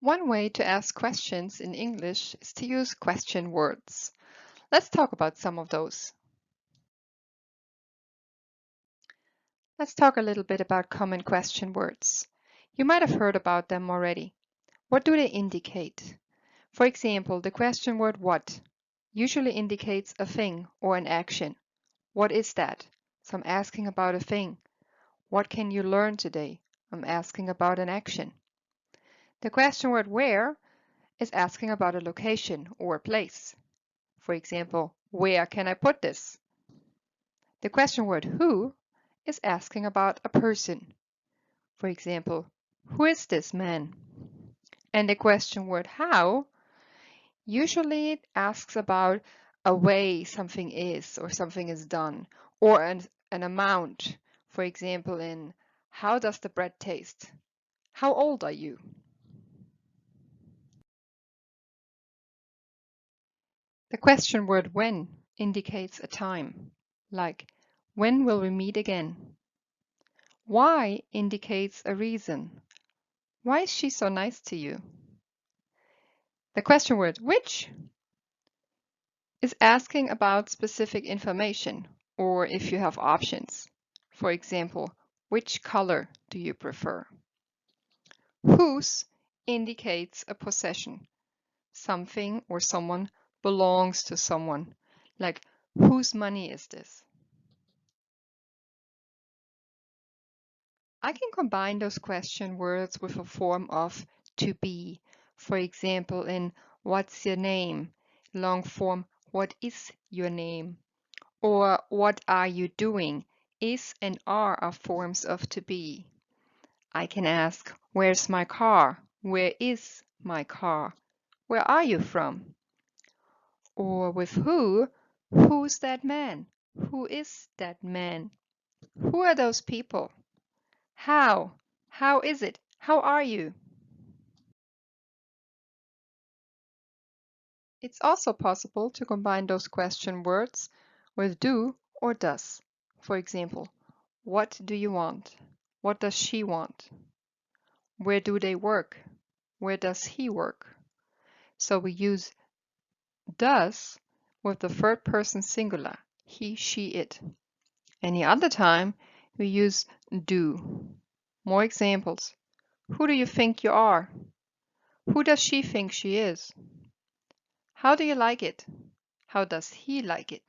One way to ask questions in English is to use question words. Let's talk about some of those. Let's talk a little bit about common question words. You might have heard about them already. What do they indicate? For example, the question word what usually indicates a thing or an action. What is that? So I'm asking about a thing. What can you learn today? I'm asking about an action. The question word where is asking about a location or a place. For example, where can I put this? The question word who is asking about a person. For example, who is this man? And the question word how usually it asks about a way something is or something is done, or an amount. For example, in how does the bread taste? How old are you? The question word when indicates a time, like when will we meet again? Why indicates a reason. Why is she so nice to you? The question word which is asking about specific information or if you have options. For example, which color do you prefer? Whose indicates a possession. Something or someone belongs to someone. Like, whose money is this? I can combine those question words with a form of to be. For example, in what's your name? Long form, what is your name? Or what are you doing? Is and are forms of to be. I can ask, where's my car? Where is my car? Where are you from? Or with who's that man? Who is that man? Who are those people? How? How is it? How are you? It's also possible to combine those question words with do or does. For example, what do you want? What does she want? Where do they work? Where does he work? So we use does with the third person singular, he, she, it. Any other time, we use do. More examples. Who do you think you are? Who does she think she is? How do you like it? How does he like it?